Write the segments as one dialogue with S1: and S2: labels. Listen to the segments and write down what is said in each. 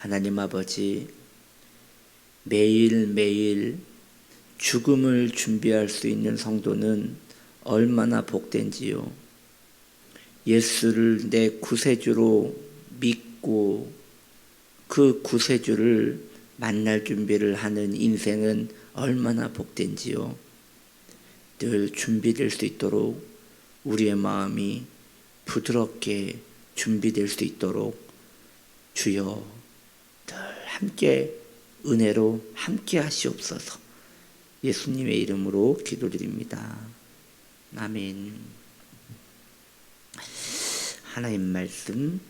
S1: 하나님 아버지, 매일매일 죽음을 준비할 수 있는 성도는 얼마나 복된지요. 예수를 내 구세주로 믿고 그 구세주를 만날 준비를 하는 인생은 얼마나 복된지요. 늘 준비될 수 있도록 우리의 마음이 부드럽게 준비될 수 있도록 주여 늘 함께 은혜로 함께 하시옵소서. 예수님의 이름으로 기도드립니다. 아멘. 하나님 말씀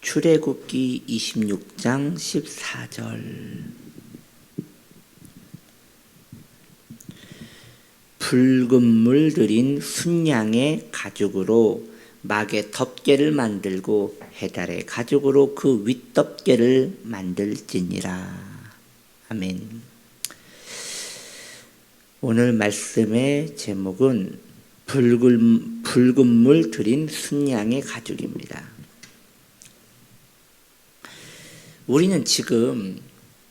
S1: 출애굽기 26장 14절. 붉은 물 들인 순양의 가죽으로 막의 덮개를 만들고 해달의 가죽으로 그 윗덮개를 만들지니라. 아멘. 오늘 말씀의 제목은 붉은 물 들인 순양의 가죽입니다. 우리는 지금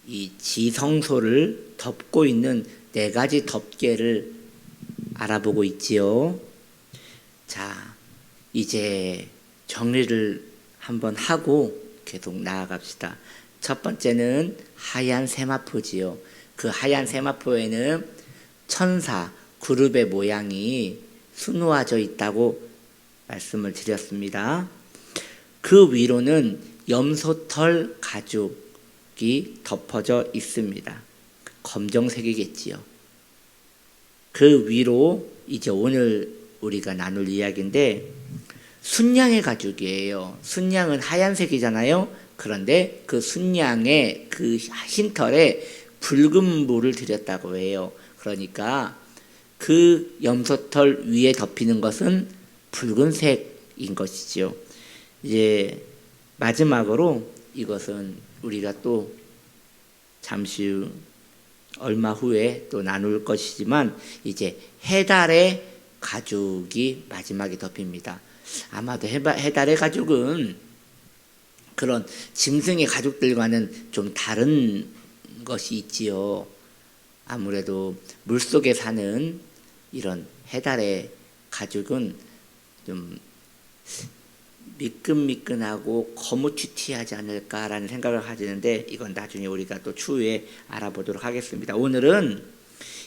S1: 이 지성소를 덮고 있는 4가지 덮개를 알아보고 있지요. 자, 이제 정리를 한번 하고 계속 나아갑시다. 첫 번째는 하얀 세마포지요. 그 하얀 세마포에는 천사 그룹의 모양이 수놓아져 있다고 말씀을 드렸습니다. 그 위로는 염소털 가죽이 덮어져 있습니다. 검정색이겠지요. 그 위로 이제 오늘 우리가 나눌 이야기인데 순양의 가죽이에요. 순양은 하얀색이잖아요. 그런데 그 순양의 그 흰 털에 붉은 물을 들였다고 해요. 그러니까 그 염소털 위에 덮이는 것은 붉은색인 것이죠. 이제 마지막으로 이것은 우리가 또 잠시 후 얼마 후에 또 나눌 것이지만 이제 해달의 가죽이 마지막에 덮입니다. 아마도 해달의 가죽은 그런 짐승의 가죽들과는 좀 다른 것이 있지요. 아무래도 물속에 사는 이런 해달의 가죽은 좀 미끈미끈하고 거무튀튀하지 않을까라는 생각을 가지는데 이건 나중에 우리가 또 추후에 알아보도록 하겠습니다. 오늘은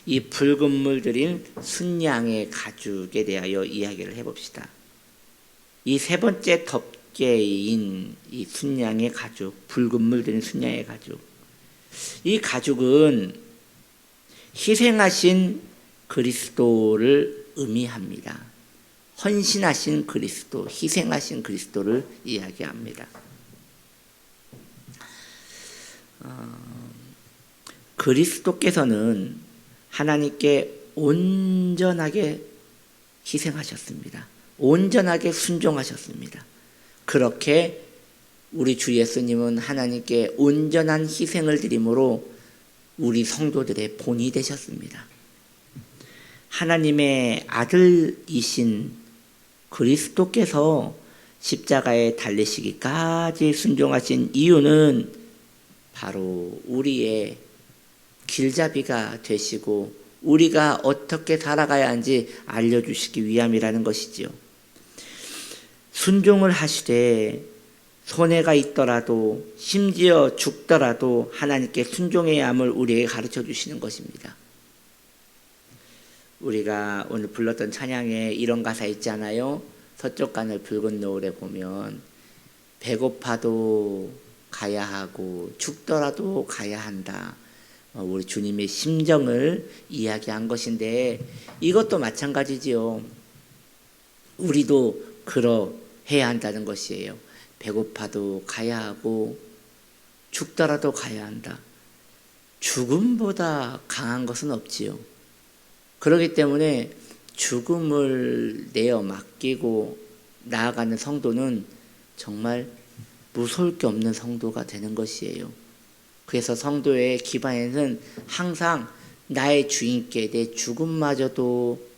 S1: 이 붉은 물 들인 순양의 가죽에 대하여 이야기를 해봅시다. 이 세 번째 덮개인 이 순양의 가죽, 붉은 물 들인 순양의 가죽. 이 가죽은 희생하신 그리스도를 의미합니다. 헌신하신 그리스도, 희생하신 그리스도를 이야기합니다. 그리스도께서는 하나님께 온전하게 희생하셨습니다. 온전하게 순종하셨습니다. 그렇게 우리 주 예수님은 하나님께 온전한 희생을 드림으로 우리 성도들의 본이 되셨습니다. 하나님의 아들이신 그리스도께서 십자가에 달리시기까지 순종하신 이유는 바로 우리의 길잡이가 되시고 우리가 어떻게 살아가야 하는지 알려주시기 위함이라는 것이지요. 순종을 하시되 손해가 있더라도 심지어 죽더라도 하나님께 순종해야 함을 우리에게 가르쳐 주시는 것입니다. 우리가 오늘 불렀던 찬양에 이런 가사 있잖아요. 서쪽 하늘 붉은 노을에 보면 배고파도 가야 하고 죽더라도 가야 한다. 우리 주님의 심정을 이야기한 것인데 이것도 마찬가지지요. 우리도 그러해야 한다는 것이에요. 배고파도 가야 하고 죽더라도 가야 한다. 죽음보다 강한 것은 없지요. 그렇기 때문에 죽음을 내어 맡기고 나아가는 성도는 정말 무서울 게 없는 성도가 되는 것이에요. 그래서 성도의 기반에는 항상 나의 주인께 내 죽음마저도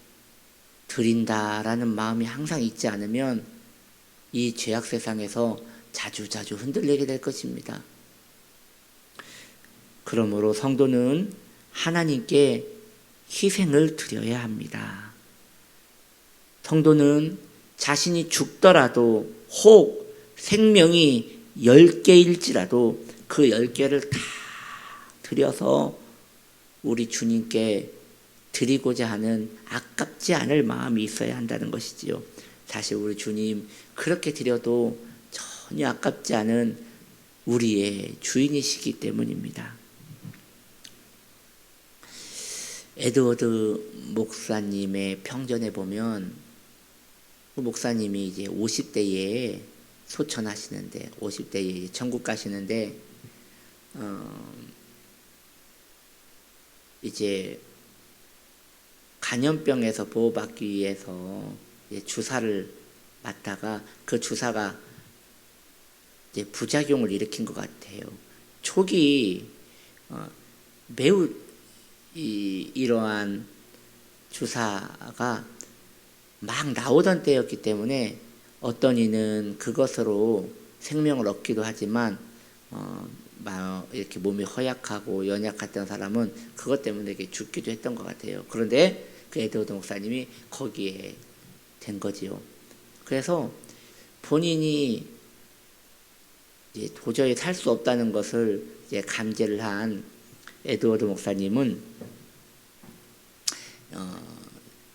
S1: 드린다라는 마음이 항상 있지 않으면 이 죄악 세상에서 자주자주 흔들리게 될 것입니다. 그러므로 성도는 하나님께 희생을 드려야 합니다. 성도는 자신이 죽더라도 혹 생명이 10개일지라도 그 10개를 다 드려서 우리 주님께 드리고자 하는 아깝지 않을 마음이 있어야 한다는 것이지요. 사실 우리 주님 그렇게 드려도 전혀 아깝지 않은 우리의 주인이시기 때문입니다. 에드워드 목사님의 평전에 보면 그 목사님이 이제 50대에 소천하시는데 50대에 천국 가시는데 이제 간염병에서 보호받기 위해서 주사를 맞다가 그 주사가 이제 부작용을 일으킨 것 같아요. 초기 매우 이러한 주사가 막 나오던 때였기 때문에 어떤 이는 그것으로 생명을 얻기도 하지만 이렇게 몸이 허약하고 연약했던 사람은 그것 때문에 죽기도 했던 것 같아요. 그런데 그 에드워드 목사님이 거기에 된 거지요. 그래서 본인이 이제 도저히 살 수 없다는 것을 이제 감지를 한 에드워드 목사님은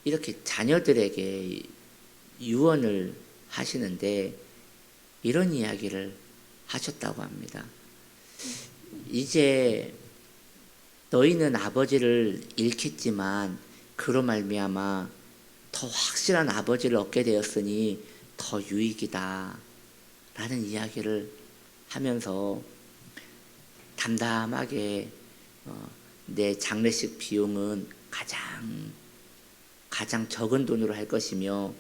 S1: 이렇게 자녀들에게 유언을 하시는데 이런 이야기를 하셨다고 합니다. 이제 너희는 아버지를 잃겠지만 그로 말미암아 더 확실한 아버지를 얻게 되었으니 더 유익이다 라는 이야기를 하면서 담담하게 내 장례식 비용은 가장 적은 돈으로 할 것이며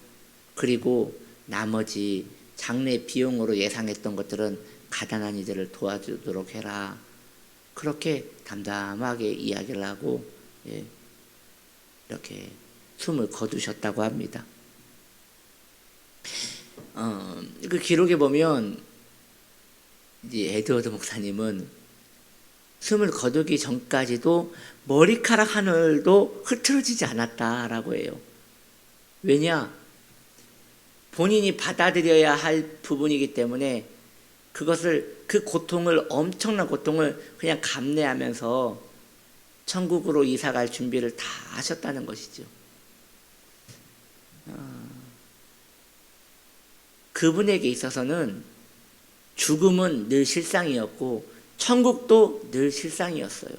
S1: 그리고 나머지 장례 비용으로 예상했던 것들은 가난한 이들을 도와주도록 해라. 그렇게 담담하게 이야기를 하고 이렇게 숨을 거두셨다고 합니다. 그 기록에 보면 이제 에드워드 목사님은 숨을 거두기 전까지도 머리카락 하늘도 흐트러지지 않았다라고 해요. 왜냐? 본인이 받아들여야 할 부분이기 때문에 그 고통을, 엄청난 고통을 그냥 감내하면서 천국으로 이사갈 준비를 다 하셨다는 것이죠. 그분에게 있어서는 죽음은 늘 실상이었고 천국도 늘 실상이었어요.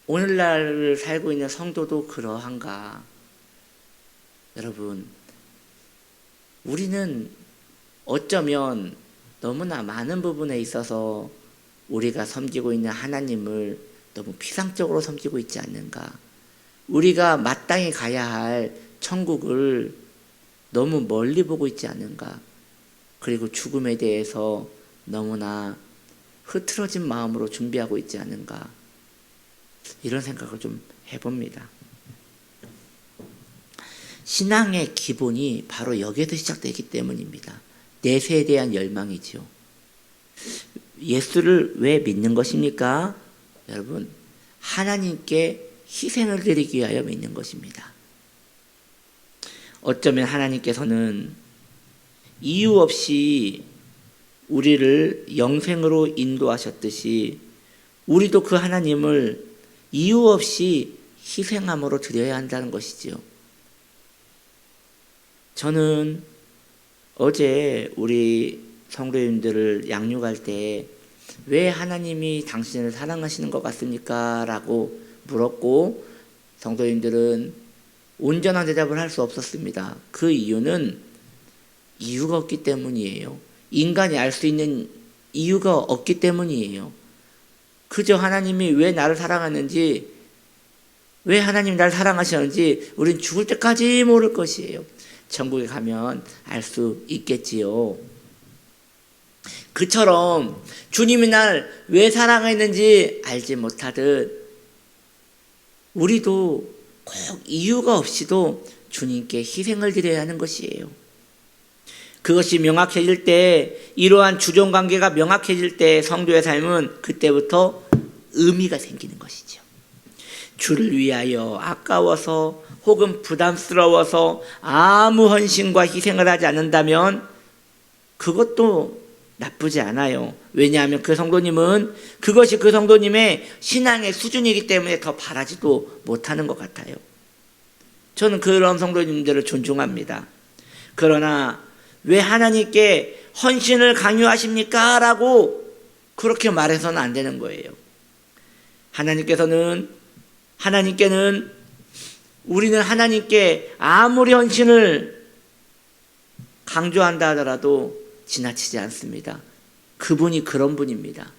S1: 오늘날을 살고 있는 성도도 그러한가? 여러분, 우리는 어쩌면 너무나 많은 부분에 있어서 우리가 섬기고 있는 하나님을 너무 피상적으로 섬기고 있지 않는가? 우리가 마땅히 가야 할 천국을 너무 멀리 보고 있지 않는가? 그리고 죽음에 대해서 너무나 흐트러진 마음으로 준비하고 있지 않은가? 이런 생각을 좀 해봅니다. 신앙의 기본이 바로 여기에서 시작되기 때문입니다. 내세에 대한 열망이죠. 예수를 왜 믿는 것입니까? 여러분, 하나님께 희생을 드리기 위하여 믿는 것입니다. 어쩌면 하나님께서는 이유 없이 우리를 영생으로 인도하셨듯이 우리도 그 하나님을 이유 없이 희생함으로 드려야 한다는 것이지요. 저는 어제 우리 성도님들을 양육할 때 왜 하나님이 당신을 사랑하시는 것 같습니까? 라고 물었고 성도님들은 온전한 대답을 할 수 없었습니다. 그 이유는 이유가 없기 때문이에요. 인간이 알 수 있는 이유가 없기 때문이에요. 그저 하나님이 왜 나를 사랑하는지, 왜 하나님이 나를 사랑하시는지 우린 죽을 때까지 모를 것이에요. 천국에 가면 알 수 있겠지요. 그처럼 주님이 날 왜 사랑했는지 알지 못하듯 우리도 꼭 이유가 없이도 주님께 희생을 드려야 하는 것이에요. 그것이 명확해질 때, 이러한 주종관계가 명확해질 때 성도의 삶은 그때부터 의미가 생기는 것이죠. 주를 위하여 아까워서 혹은 부담스러워서 아무 헌신과 희생을 하지 않는다면 그것도 나쁘지 않아요. 왜냐하면 그 성도님은 그것이 그 성도님의 신앙의 수준이기 때문에 더 바라지도 못하는 것 같아요. 저는 그런 성도님들을 존중합니다. 그러나 왜 하나님께 헌신을 강요하십니까? 라고 그렇게 말해서는 안 되는 거예요. 하나님께는 우리는 하나님께 아무리 헌신을 강조한다 하더라도 지나치지 않습니다. 그분이 그런 분입니다.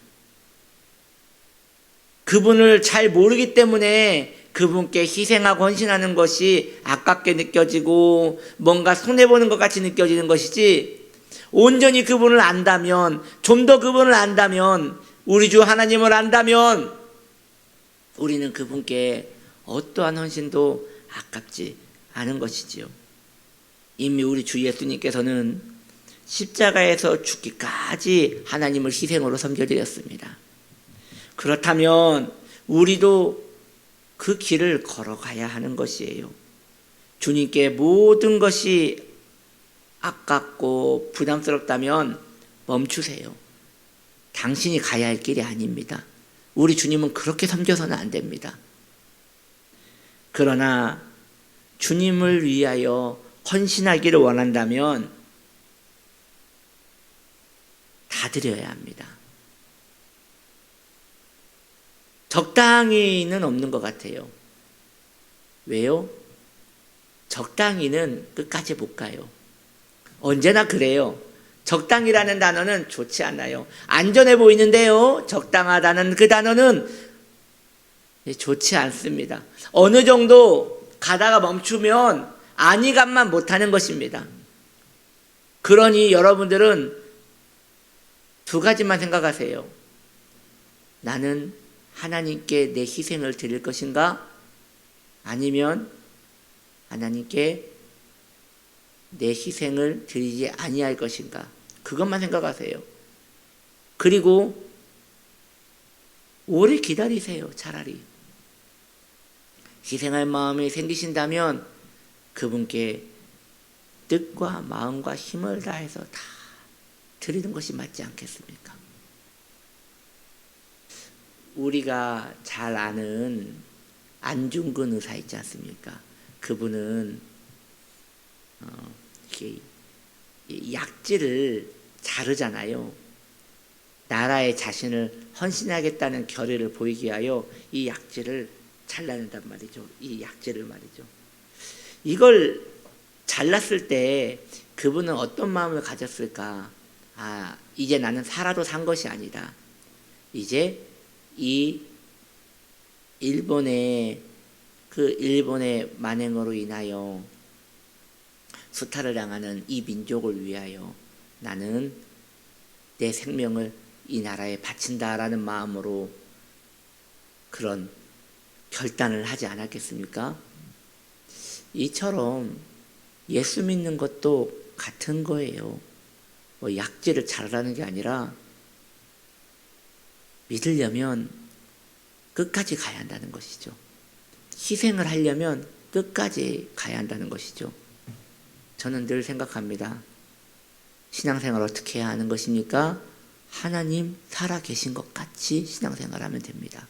S1: 그분을 잘 모르기 때문에 그분께 희생하고 헌신하는 것이 아깝게 느껴지고 뭔가 손해보는 것 같이 느껴지는 것이지, 온전히 그분을 안다면, 좀 더 그분을 안다면, 우리 주 하나님을 안다면 우리는 그분께 어떠한 헌신도 아깝지 않은 것이지요. 이미 우리 주 예수님께서는 십자가에서 죽기까지 하나님을 희생으로 섬겨드렸습니다. 그렇다면 우리도 그 길을 걸어가야 하는 것이에요. 주님께 모든 것이 아깝고 부담스럽다면 멈추세요. 당신이 가야 할 길이 아닙니다. 우리 주님은 그렇게 섬겨서는 안 됩니다. 그러나 주님을 위하여 헌신하기를 원한다면 다 드려야 합니다. 적당히는 없는 것 같아요. 왜요? 적당히는 끝까지 못 가요. 언제나 그래요. 적당이라는 단어는 좋지 않아요. 안전해 보이는데요, 적당하다는 그 단어는 좋지 않습니다. 어느 정도 가다가 멈추면 안위감만 못하는 것입니다. 그러니 여러분들은 두 가지만 생각하세요. 나는 하나님께 내 희생을 드릴 것인가? 아니면 하나님께 내 희생을 드리지 아니할 것인가? 그것만 생각하세요. 그리고 오래 기다리세요. 차라리 희생할 마음이 생기신다면 그분께 뜻과 마음과 힘을 다해서 다 드리는 것이 맞지 않겠습니까? 우리가 잘 아는 안중근 의사 있지 않습니까? 그분은 약지를 자르잖아요. 나라에 자신을 헌신하겠다는 결의를 보이게 하여 이 약지를 잘라낸단 말이죠. 이 약지를 말이죠. 이걸 잘랐을 때 그분은 어떤 마음을 가졌을까? 아, 이제 나는 살아도 산 것이 아니다. 이제 이 일본의 만행으로 인하여 수탈을 당하는 이 민족을 위하여 나는 내 생명을 이 나라에 바친다라는 마음으로 그런 결단을 하지 않았겠습니까? 이처럼 예수 믿는 것도 같은 거예요. 뭐 약지를 자르라는 게 아니라 믿으려면 끝까지 가야 한다는 것이죠. 희생을 하려면 끝까지 가야 한다는 것이죠. 저는 늘 생각합니다. 신앙생활 어떻게 해야 하는 것입니까? 하나님 살아 계신 것 같이 신앙생활하면 됩니다.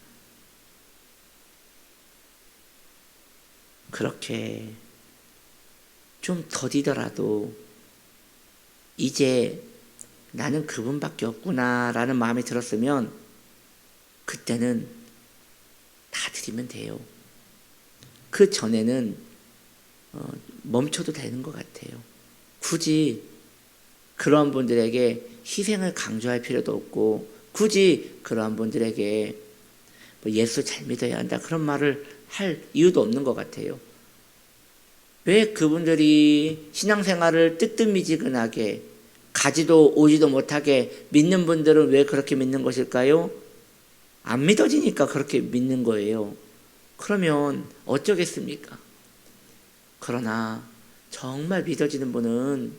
S1: 그렇게 좀 더디더라도 이제 나는 그분밖에 없구나라는 마음이 들었으면 그때는 다 드리면 돼요. 그 전에는 멈춰도 되는 것 같아요. 굳이 그러한 분들에게 희생을 강조할 필요도 없고, 굳이 그러한 분들에게 예수 잘 믿어야 한다 그런 말을 할 이유도 없는 것 같아요. 왜 그분들이 신앙생활을 뜨뜻미지근하게 가지도 오지도 못하게 믿는 분들은 왜 그렇게 믿는 것일까요? 안 믿어지니까 그렇게 믿는 거예요. 그러면 어쩌겠습니까? 그러나 정말 믿어지는 분은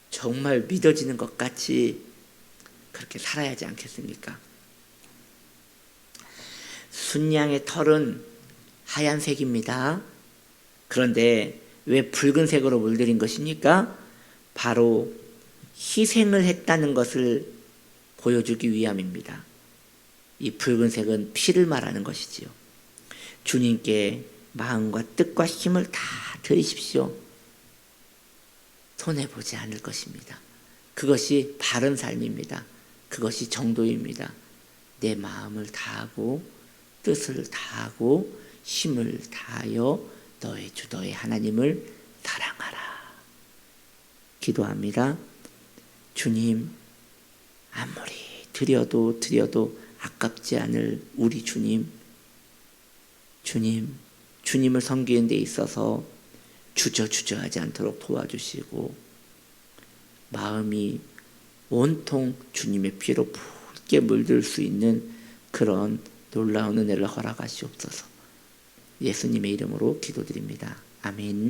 S1: 정말 믿어지는 것 같이 그렇게 살아야 하지 않겠습니까? 순양의 털은 하얀색입니다. 그런데 왜 붉은색으로 물들인 것입니까? 바로 희생을 했다는 것을 보여주기 위함입니다. 이 붉은색은 피를 말하는 것이지요. 주님께 마음과 뜻과 힘을 다 드리십시오. 손해보지 않을 것입니다. 그것이 바른 삶입니다. 그것이 정도입니다. 내 마음을 다하고 뜻을 다하고 힘을 다하여 너의 주 너의 하나님을 사랑하라. 기도합니다. 주님, 아무리 드려도 아깝지 않을 우리 주님, 주님을 섬기는 데 있어서 주저하지 않도록 도와주시고 마음이 온통 주님의 피로 붉게 물들 수 있는 그런 놀라운 은혜를 허락하시옵소서. 예수님의 이름으로 기도드립니다. 아멘.